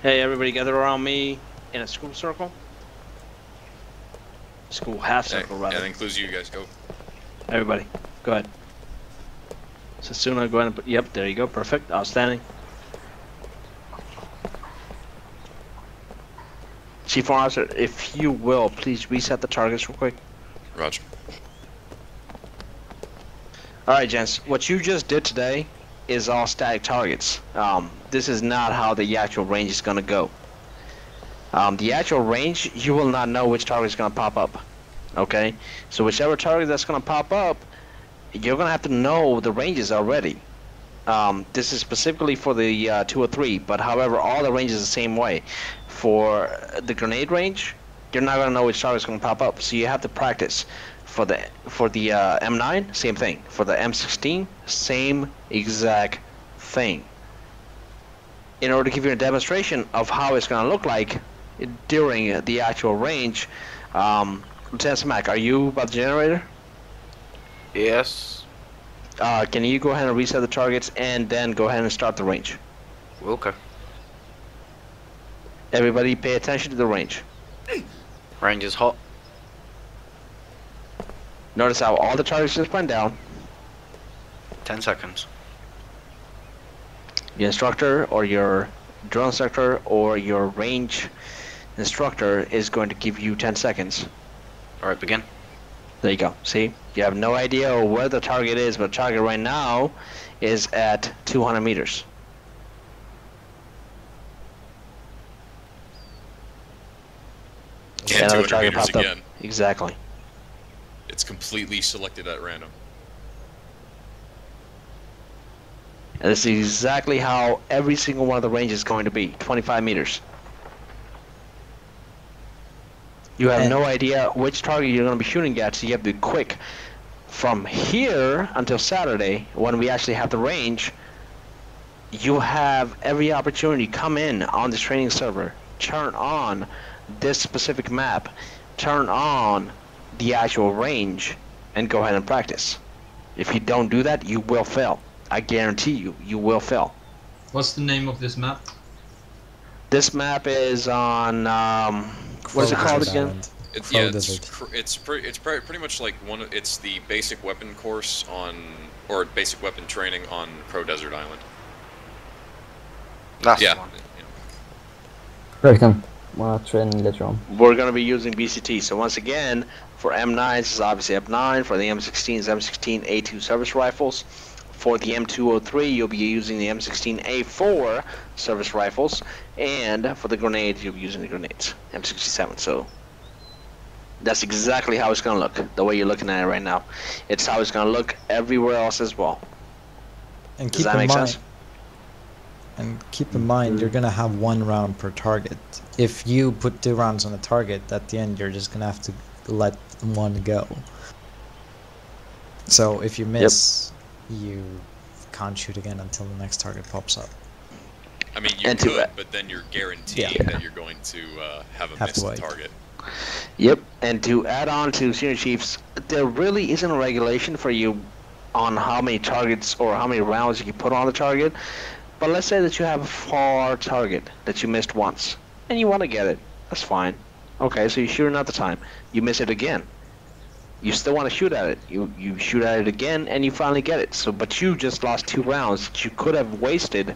Hey, everybody gather around me in a school circle. School half circle, rather. That includes you guys. Go. Everybody, go ahead. So soon I go ahead and put, yep, there you go, perfect, outstanding. Chief Warrant Officer, if you will, please reset the targets real quick. Roger. Alright, gents, what you just did today is all static targets. This is not how the actual range is going to go. The actual range, you will not know which target is going to pop up. Okay? So whichever target that's going to pop up, you're going to have to know the ranges already. This is specifically for the 203, but however, all the ranges the same way. For the grenade range, you're not going to know which target is going to pop up, so you have to practice. For the M9, same thing. For the M16, same exact thing. In order to give you a demonstration of how it's going to look like during the actual range, Lieutenant Smack, are you about the generator? Yes. Can you go ahead and reset the targets and then go ahead and start the range? Okay. Everybody pay attention to the range. Range is hot. Notice how all the targets just went down. 10 seconds. The instructor or your drone instructor or your range instructor is going to give you 10 seconds. Alright, begin. There you go. See? You have no idea where the target is, but the target right now is at 200 meters. And 200 target meters popped up. again. Exactly. It's completely selected at random. And this is exactly how every single one of the ranges is going to be. 25 meters. You have no idea which target you're going to be shooting at, so you have to be quick. From here until Saturday, when we actually have the range, you have every opportunity to come in on this training server, turn on this specific map, turn on the actual range, and go ahead and practice. If you don't do that, you will fail. I guarantee you, you will fail. What's the name of this map? This map is on, what is it called again? It's pretty much like it's the basic weapon course on, or basic weapon training on Crow Desert Island. That's yeah. the one. Welcome. We'll train later on. We're going to be using BCT. So once again, for M9s, this is obviously M9. For the M16s, M16 A2 service rifles. For the M203, you'll be using the M16 A4 service rifles. And for the grenades, you'll be using the grenades, M67. So that's exactly how it's going to look, the way you're looking at it right now. It's how it's going to look everywhere else as well. And Does that make sense? And keep in mind, you're gonna have 1 round per target. If you put 2 rounds on a target, at the end you're just gonna have to let one go. So if you miss, you can't shoot again until the next target pops up. I mean, you could, but then you're guaranteed that you're going to have a missed target. Yep, and to add on to Senior Chiefs, there really isn't a regulation for you on how many targets or how many rounds you can put on the target. But let's say that you have a far target that you missed once, and you want to get it. That's fine. Okay, so you shoot another time. You miss it again. You still want to shoot at it. You shoot at it again, and you finally get it. So, but you just lost 2 rounds that you could have wasted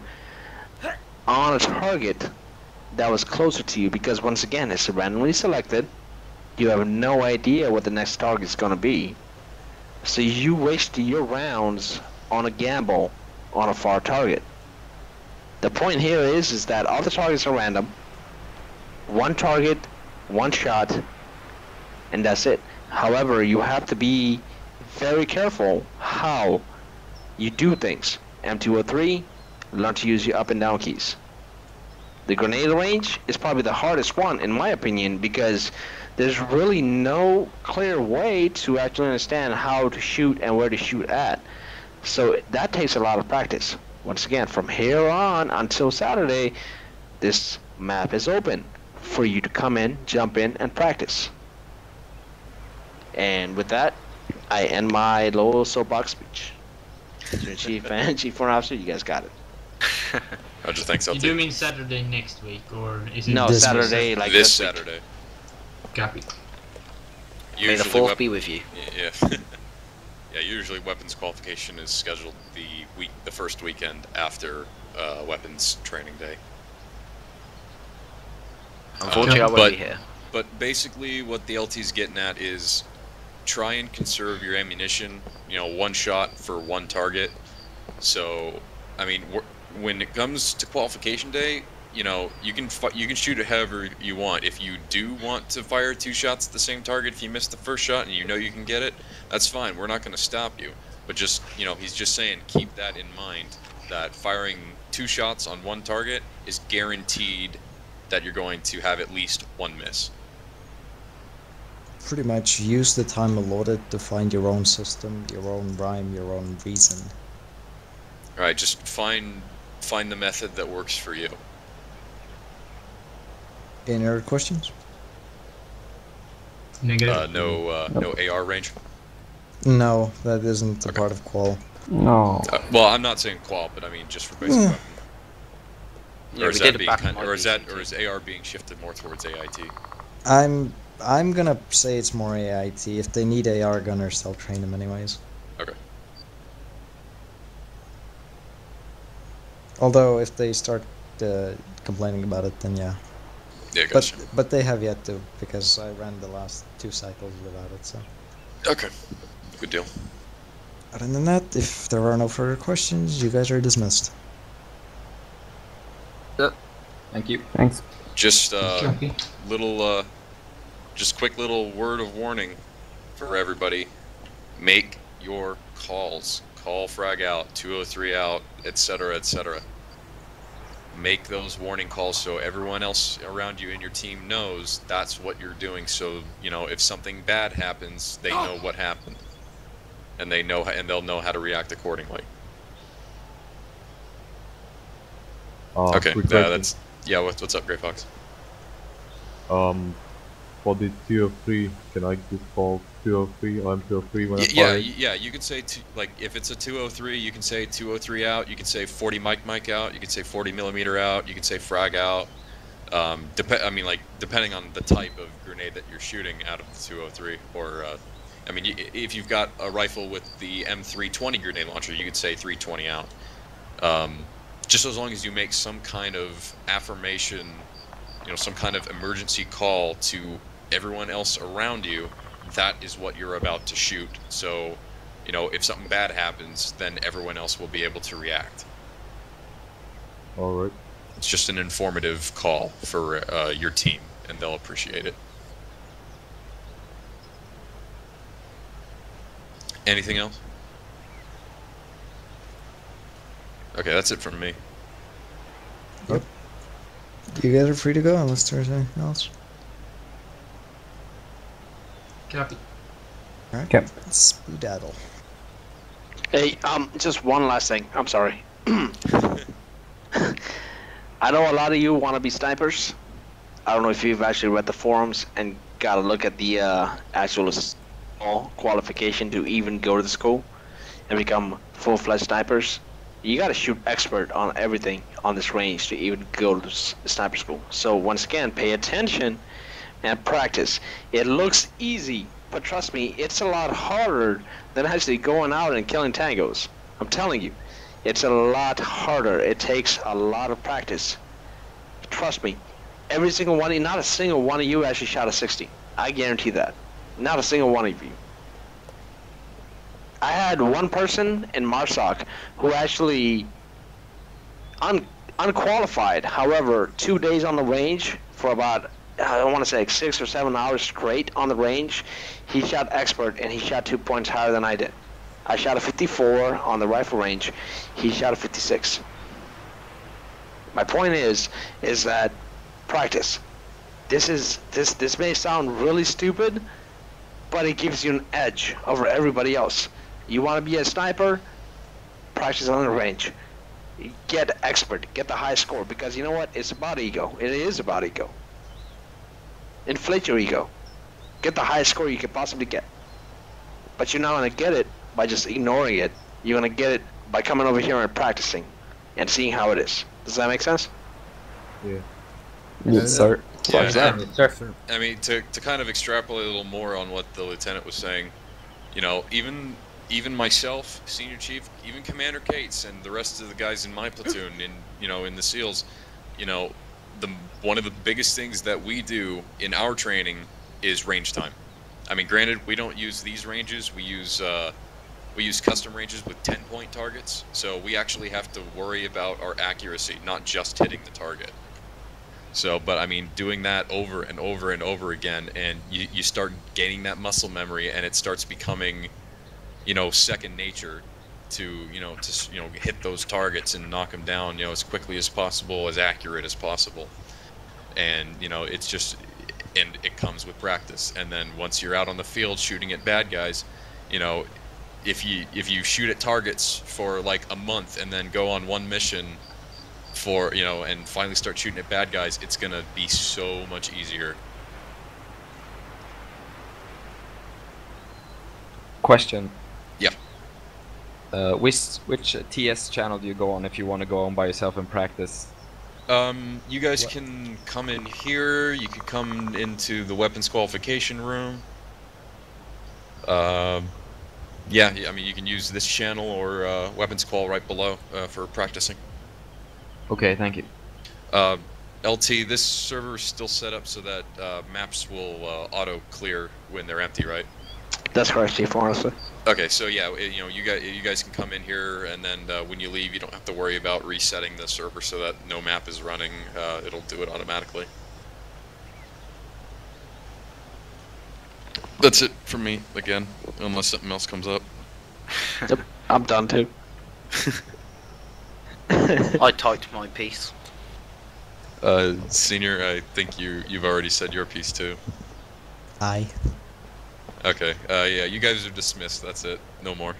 on a target that was closer to you, because once again, it's randomly selected. You have no idea what the next target is going to be. So you wasted your rounds on a gamble on a far target. The point here is that all the targets are random. 1 target, 1 shot, and that's it. However, you have to be very careful how you do things. M203, learn to use your up and down keys. The grenade range is probably the hardest one, in my opinion, because there's really no clear way to actually understand how to shoot and where to shoot at. So that takes a lot of practice. Once again, from here on until Saturday, this map is open for you to come in, jump in, and practice. And with that, I end my little soapbox speech. Chief and Chief Warrant Officer, you guys got it. How'd you think, You Celtic? do mean Saturday next week, or is it No, This Saturday, like this this week. Saturday. Copy. May the Usually, fourth be with you. yeah. Yeah, usually weapons qualification is scheduled the first weekend after weapons training day. Unfortunately, I won't but- be here. But basically, what the LT's getting at is try and conserve your ammunition. You know, one shot for one target. So, I mean, when it comes to qualification day, you know, you can shoot it however you want. If you do want to fire 2 shots at the same target, if you miss the first shot and you know you can get it, that's fine. We're not going to stop you. But just, you know, he's just saying keep that in mind, that firing 2 shots on one target is guaranteed that you're going to have at least 1 miss. Pretty much use the time allotted to find your own system, your own rhyme, your own reason. All right, just find the method that works for you. Any other questions? Negative. No AR range. No, that isn't a Okay. part of qual. No. Well, I'm not saying qual, but I mean just for basic Yeah. weapon. Yeah, Or we is did that it being back in my or is BCT. AR being shifted more towards AIT? I'm gonna say it's more AIT. If they need AR gunners, they'll train them anyways. Okay. Although if they start complaining about it, then yeah. Yeah, gotcha. But they have yet to, because I ran the last 2 cycles without it. So Okay. Good deal. other than that, if there are no further questions, you guys are dismissed. Thank you. Thanks. Just Copy. little just quick little word of warning for everybody. Make your calls. Call frag out, 203 out, etc., etc. Make those warning calls so everyone else around you in your team knows that's what you're doing. So, you know, if something bad happens, they know what happened. And they'll know how to react accordingly. Okay, quick question. that's yeah. What's up, Grey Fox? For the 203, can I just call 203? I'm 203 when I'm Yeah, firing? yeah. You can say like if it's a 203, you can say 203 out. You can say 40 mic out. You can say 40 millimeter out. You can say frag out. I mean, like depending on the type of grenade that you're shooting out of the 203, or I mean, if you've got a rifle with the M320 grenade launcher, you could say 320 out. Just as long as you make some kind of affirmation, you know, some kind of emergency call to everyone else around you, that is what you're about to shoot. So, you know, if something bad happens, then everyone else will be able to react. Alright. It's just an informative call for your team, and they'll appreciate it. Anything else? Okay, that's it from me. You guys are free to go unless there's anything else. Copy. Alright. Okay. Spoodaddle. Hey, just one last thing. I'm sorry. I know a lot of you want to be snipers. I don't know if you've actually read the forums and got a look at the actual qualification to even go to the school and become full-fledged snipers. You got to shoot expert on everything on this range to even go to the sniper school. So once again, pay attention and practice. It looks easy, but trust me, it's a lot harder than actually going out and killing tangos. I'm telling you, it's a lot harder. It takes a lot of practice. Trust me, every single one of you, not a single one of you actually shot a 60. I guarantee that. Not a single one of you. I had one person in MARSOC who actually unqualified, however, 2 days on the range for about, I want to say like 6 or 7 hours straight on the range. He shot expert and he shot 2 points higher than I did. I shot a 54 on the rifle range. He shot a 56. My point is that practice. This may sound really stupid, but it gives you an edge over everybody else. You want to be a sniper? Practice on the range. Get expert. Get the high score, because you know what? It's about ego. It is about ego. Inflate your ego. Get the highest score you could possibly get. But you're not going to get it by just ignoring it. You're going to get it by coming over here and practicing and seeing how it is. Does that make sense? Yeah. Yes, sir. Yeah. Sir. I mean, to kind of extrapolate a little more on what the lieutenant was saying, you know, even myself, senior chief, even Commander Cates, and the rest of the guys in my platoon, in the SEALs, you know, one of the biggest things that we do in our training is range time. I mean, granted, we don't use these ranges. We use custom ranges with 10-point targets, so we actually have to worry about our accuracy, not just hitting the target. So, but I mean, doing that over and over and over again, and you start gaining that muscle memory, and it starts becoming, you know, second nature to hit those targets and knock them down, you know, as quickly as possible, as accurate as possible. And you know, it's just, and it comes with practice. And then once you're out on the field shooting at bad guys, you know, if you shoot at targets for like a month and then go on one mission for, you know, and finally start shooting at bad guys, it's gonna be so much easier. Question. Yeah. Which TS channel do you go on if you want to go on by yourself and practice? You guys can come in here. You could come into the weapons qualification room. Yeah, I mean, you can use this channel or weapons qual right below for practicing. Okay, thank you. LT, this server is still set up so that maps will auto clear when they're empty, right? That's correct, Chief, honestly. Okay, so yeah, you know, you guys can come in here, and then when you leave, you don't have to worry about resetting the server so that no map is running. It'll do it automatically. That's it from me, again, unless something else comes up. Yep, I'm done too. I typed my piece. Senior, I think you've already said your piece too. Aye. Okay, yeah, you guys are dismissed, that's it. No more.